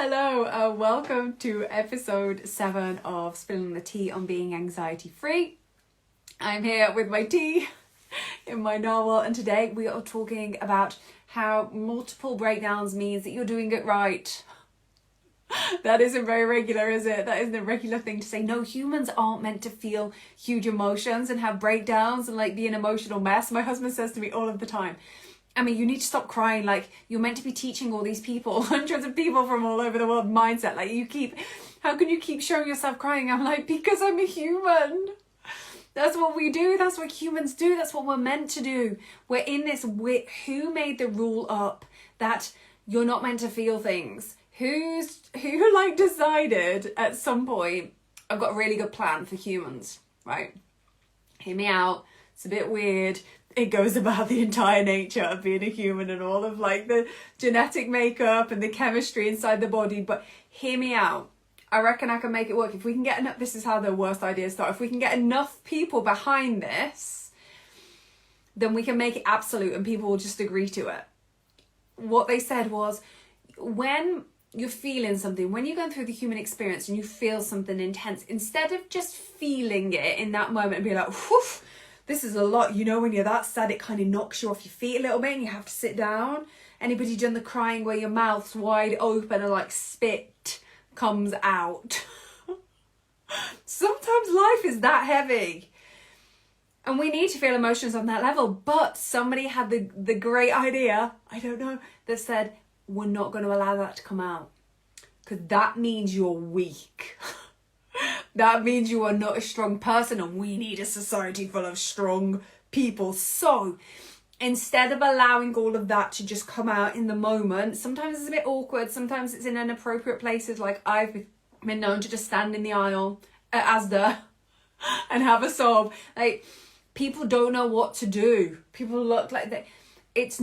Hello, welcome to episode 7 of Spilling the Tea on Being Anxiety Free. I'm here with my tea in my novel, and today we are talking about how multiple breakdowns means that you're doing it right. That isn't very regular, is it? That isn't a regular thing to say. No, humans aren't meant to feel huge emotions and have breakdowns and like be an emotional mess. My husband says to me all of the time, I mean, you need to stop crying. Like, you're meant to be teaching all these people, hundreds of people from all over the world mindset. Like, how can you keep showing yourself crying? I'm like, because I'm a human. That's what we do. That's what humans do. That's what we're meant to do. We're in this, who made the rule up that you're not meant to feel things? Who decided at some point, I've got a really good plan for humans, right? Hear me out. It's a bit weird. It goes about the entire nature of being a human and all of like the genetic makeup and the chemistry inside the body. But hear me out. I reckon I can make it work. If we can get enough, this is how the worst ideas start. If we can get enough people behind this, then we can make it absolute and people will just agree to it. What they said was, when you're feeling something, when you're going through the human experience and you feel something intense, instead of just feeling it in that moment and be like, whew, this is a lot. You know, when you're that sad, it kind of knocks you off your feet a little bit and you have to sit down. Anybody done the crying where your mouth's wide open and like spit comes out? Sometimes life is that heavy. And we need to feel emotions on that level. But somebody had the great idea, I don't know, that said, we're not going to allow that to come out. Because that means you're weak. That means you are not a strong person, and we need a society full of strong people. So instead of allowing all of that to just come out in the moment, sometimes it's a bit awkward, sometimes it's in inappropriate places. Like, I've been known to just stand in the aisle at Asda and have a sob. Like, people don't know what to do. People look like that. It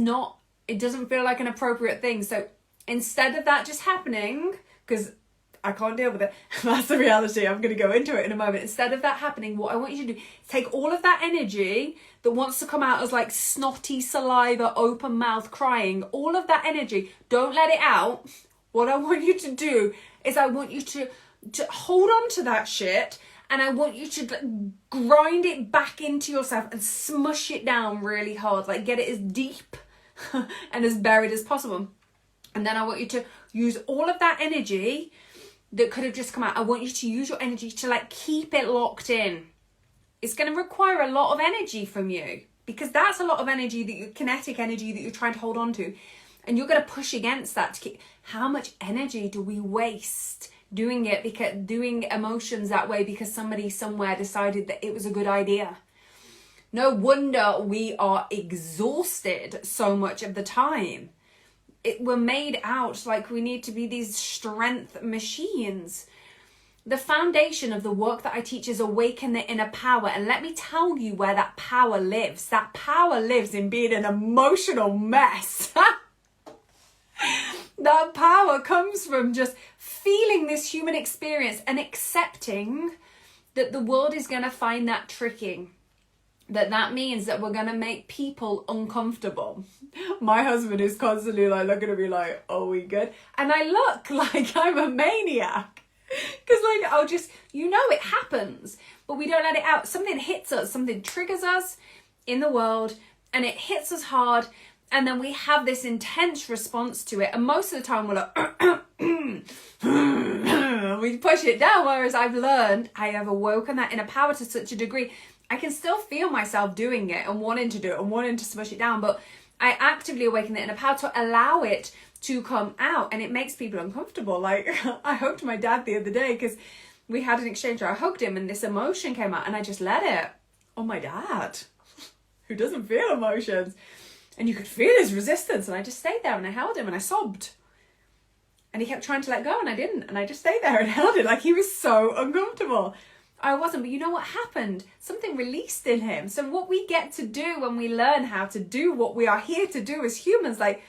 doesn't feel like an appropriate thing. So instead of that just happening, because I can't deal with it, that's the reality, I'm going to go into it in a moment. Instead of that happening, what I want you to do is take all of that energy that wants to come out as like snotty saliva, open mouth crying, all of that energy, don't let it out. What I want you to do is I want you to hold on to that shit, and I want you to grind it back into yourself and smush it down really hard, like get it as deep and as buried as possible. And then I want you to use all of that energy that could have just come out. I want you to use your energy to like keep it locked in. It's going to require a lot of energy from you, because that's a lot of energy, kinetic energy that you're trying to hold on to. And you're going to push against that to keep. How much energy do we waste doing it, because doing emotions that way because somebody somewhere decided that it was a good idea? No wonder we are exhausted so much of the time. We're made out like we need to be these strength machines. The foundation of the work that I teach is awaken the inner power. And let me tell you where that power lives. That power lives in being an emotional mess. That power comes from just feeling this human experience and accepting that the world is going to find that tricky. That means that we're going to make people uncomfortable. My husband is constantly like looking at me like, are we good? And I look like I'm a maniac. Because like, I'll just, it happens. But we don't let it out. Something hits us. Something triggers us in the world. And it hits us hard. And then we have this intense response to it. And most of the time we're like, we push it down. Whereas I've learned, I have awoken that inner power to such a degree. I can still feel myself doing it and wanting to do it and wanting to smush it down, but I actively awaken the inner power to allow it to come out, and it makes people uncomfortable. Like, I hugged my dad the other day because we had an exchange where I hugged him and this emotion came out and I just let it. Oh, my dad, who doesn't feel emotions. And you could feel his resistance, and I just stayed there and I held him and I sobbed. And he kept trying to let go and I didn't, and I just stayed there and held it like he was so uncomfortable. I wasn't, but you know what happened? Something released in him. So what we get to do when we learn how to do what we are here to do as humans, like,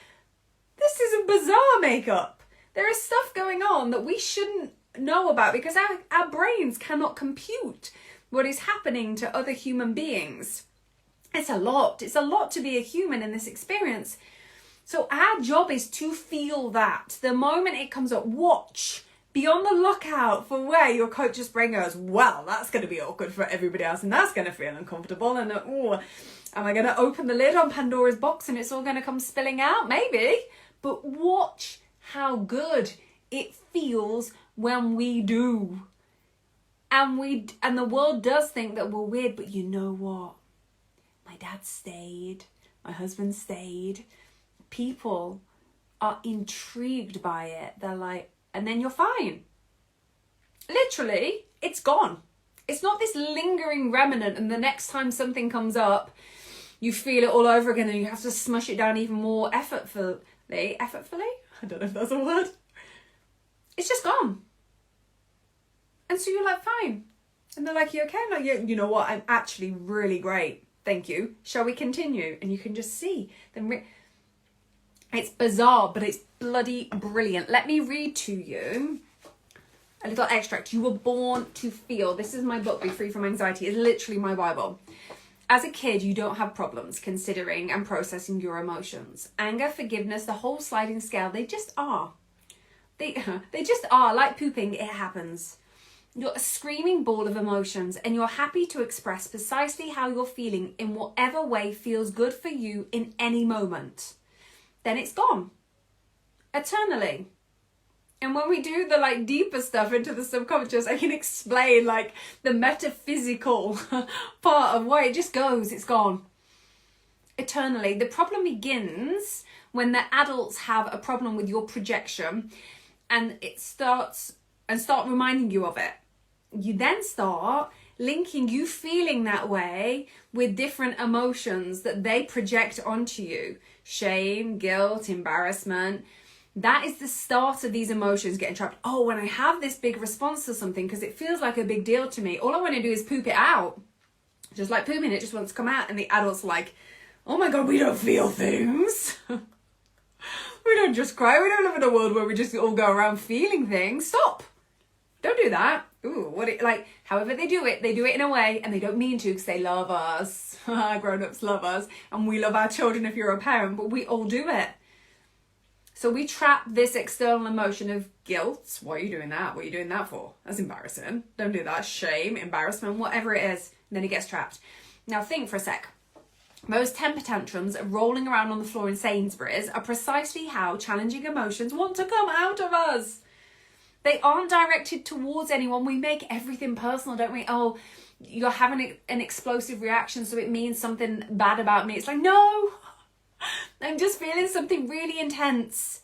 this is a bizarre makeup. There is stuff going on that we shouldn't know about because our brains cannot compute what is happening to other human beings. It's a lot. It's a lot to be a human in this experience. So our job is to feel that. The moment it comes up, watch. Be on the lookout for where your conscious brain goes, well, that's going to be awkward for everybody else and that's going to feel uncomfortable. And am I going to open the lid on Pandora's box and it's all going to come spilling out? Maybe. But watch how good it feels when we do. And the world does think that we're weird, but you know what? My dad stayed. My husband stayed. People are intrigued by it. They're like, and then you're fine. Literally, it's gone. It's not this lingering remnant and the next time something comes up, you feel it all over again and you have to smush it down even more effortfully? I don't know if that's a word. It's just gone. And so you're like, fine. And they're like, you okay? I'm like, yeah, you know what? I'm actually really great. Thank you. Shall we continue? And you can just see them. It's bizarre, but it's bloody brilliant. Let me read to you a little extract. You were born to feel. This is my book, Be Free from Anxiety. It's literally my Bible. As a kid, you don't have problems considering and processing your emotions. Anger, forgiveness, the whole sliding scale, they just are. They just are. Like pooping, it happens. You're a screaming ball of emotions and you're happy to express precisely how you're feeling in whatever way feels good for you in any moment. Then it's gone. Eternally. And when we do the deeper stuff into the subconscious, I can explain the metaphysical part of why it just goes, it's gone. Eternally. The problem begins when the adults have a problem with your projection and start reminding you of it. You then start linking you feeling that way with different emotions that they project onto you. Shame, guilt, embarrassment. That is the start of these emotions getting trapped. Oh, when I have this big response to something because it feels like a big deal to me, all I want to do is poop it out. Just like pooping, it just wants to come out. And the adult's like, oh my God, we don't feel things. We don't just cry. We don't live in a world where we just all go around feeling things. Stop. Don't do that. Ooh, however they do it in a way, and they don't mean to because they love us. Grown-ups love us, and we love our children if you're a parent, but we all do it. So we trap this external emotion of guilt. Why are you doing that? What are you doing that for? That's embarrassing. Don't do that. Shame, embarrassment, whatever it is. And then it gets trapped. Now think for a sec. Most temper tantrums rolling around on the floor in Sainsbury's are precisely how challenging emotions want to come out of us. They aren't directed towards anyone. We make everything personal, don't we? Oh, you're having an explosive reaction, so it means something bad about me. It's like, no, I'm just feeling something really intense.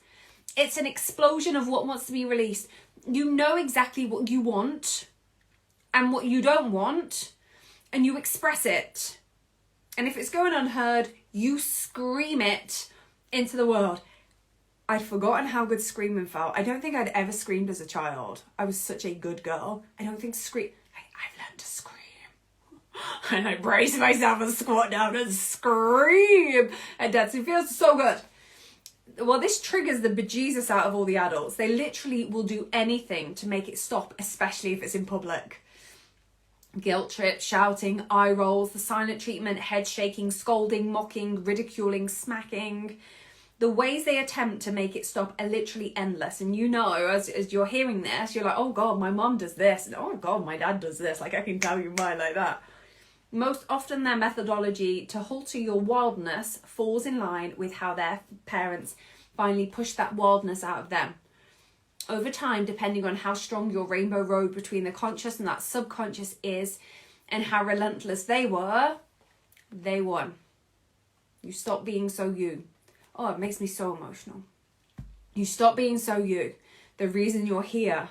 It's an explosion of what wants to be released. You know exactly what you want and what you don't want, and you express it. And if it's going unheard, you scream it into the world. I'd forgotten how good screaming felt. I don't think I'd ever screamed as a child. I was such a good girl. I don't think I've learned to scream. And I brace myself and squat down and scream. And it feels so good. Well, this triggers the bejesus out of all the adults. They literally will do anything to make it stop, especially if it's in public. Guilt trips, shouting, eye rolls, the silent treatment, head shaking, scolding, mocking, ridiculing, smacking. The ways they attempt to make it stop are literally endless. And you know, as you're hearing this, you're like, oh God, my mom does this. And oh God, my dad does this. I can tell you mine like that. Most often their methodology to halter your wildness falls in line with how their parents finally push that wildness out of them. Over time, depending on how strong your rainbow road between the conscious and that subconscious is and how relentless they were, they won. You stop being so you. Oh, it makes me so emotional. You stop being so you. The reason you're here,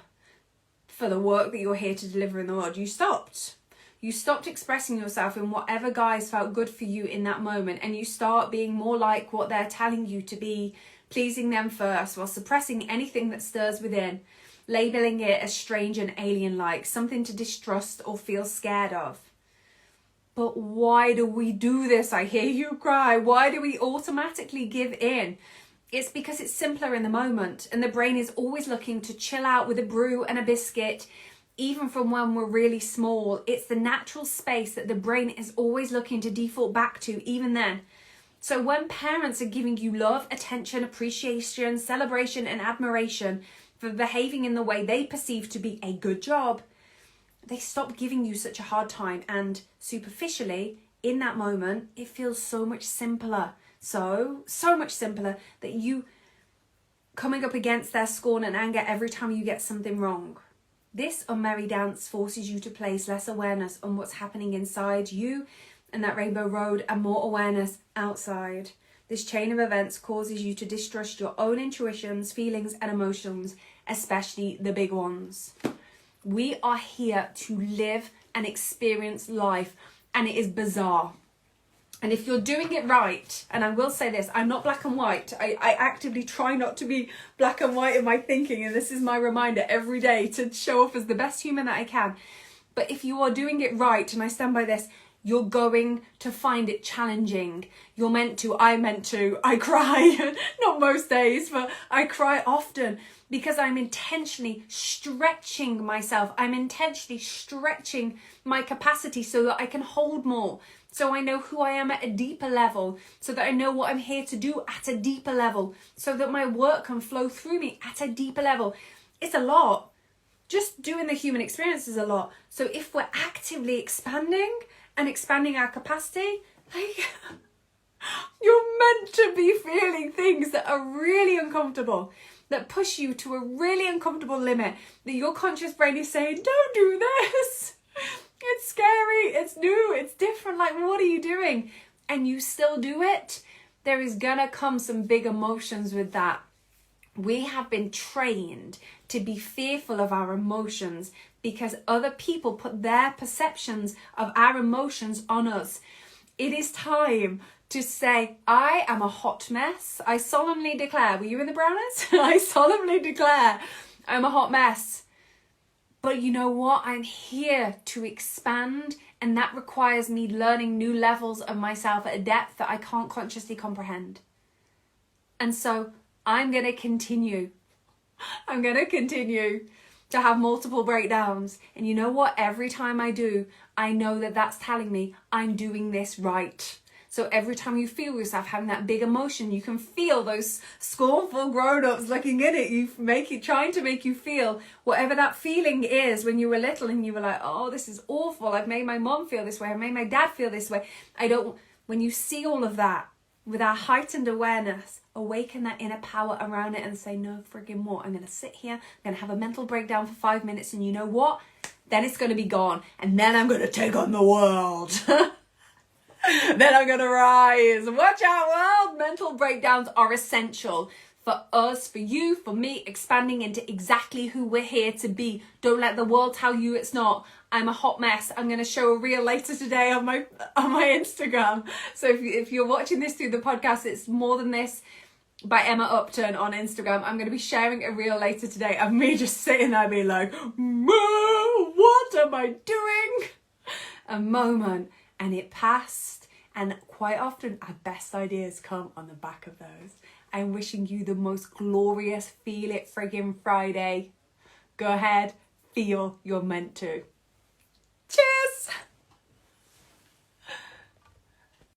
for the work that you're here to deliver in the world, you stopped. You stopped expressing yourself in whatever guise felt good for you in that moment, and you start being more like what they're telling you to be, pleasing them first while suppressing anything that stirs within, labeling it as strange and alien-like, something to distrust or feel scared of. But why do we do this? I hear you cry. Why do we automatically give in? It's because it's simpler in the moment, and the brain is always looking to chill out with a brew and a biscuit, even from when we're really small. It's the natural space that the brain is always looking to default back to, even then. So when parents are giving you love, attention, appreciation, celebration, and admiration for behaving in the way they perceive to be a good job, they stop giving you such a hard time. And superficially, in that moment, it feels so much simpler. So much simpler that you coming up against their scorn and anger every time you get something wrong. This unmerry dance forces you to place less awareness on what's happening inside you and that rainbow road and more awareness outside. This chain of events causes you to distrust your own intuitions, feelings, and emotions, especially the big ones. We are here to live and experience life, and it is bizarre. And if you're doing it right, and I will say this, I'm not black and white. I actively try not to be black and white in my thinking, and this is my reminder every day to show up as the best human that I can. But if you are doing it right, and I stand by this, you're going to find it challenging. I cry, not most days, but I cry often because I'm intentionally stretching myself. I'm intentionally stretching my capacity so that I can hold more. So I know who I am at a deeper level, so that I know what I'm here to do at a deeper level, so that my work can flow through me at a deeper level. It's a lot. Just doing the human experience is a lot. So if we're actively expanding our capacity, like, you're meant to be feeling things that are really uncomfortable, that push you to a really uncomfortable limit, that your conscious brain is saying, don't do this. It's scary, it's new, it's different, like what are you doing? And you still do it. There is gonna come some big emotions with that. We have been trained to be fearful of our emotions because other people put their perceptions of our emotions on us. It is time to say, I am a hot mess. I solemnly declare, were you in the Browners? I solemnly declare I'm a hot mess. But you know what? I'm here to expand, and that requires me learning new levels of myself at a depth that I can't consciously comprehend. And so I'm going to continue to have multiple breakdowns. And you know what? Every time I do, I know that that's telling me I'm doing this right. So every time you feel yourself having that big emotion, you can feel those scornful grown-ups looking at it, trying to make you feel whatever that feeling is when you were little and you were like, oh, this is awful. I've made my mom feel this way. I've made my dad feel this way. When you see all of that with our heightened awareness, awaken that inner power around it and say, no friggin' more. I'm going to sit here. I'm going to have a mental breakdown for 5 minutes. And you know what? Then it's going to be gone. And then I'm going to take on the world. Then I'm going to rise. Watch out, world. Mental breakdowns are essential for us, for you, for me, expanding into exactly who we're here to be. Don't let the world tell you it's not. I'm a hot mess. I'm going to show a reel later today on my Instagram. So if you're watching this through the podcast, it's More Than This by Emma Upton on Instagram. I'm going to be sharing a reel later today of me just sitting there being like, what am I doing? A moment. And it passed, and quite often our best ideas come on the back of those. I'm wishing you the most glorious Feel It Friggin' Friday. Go ahead, feel you're meant to.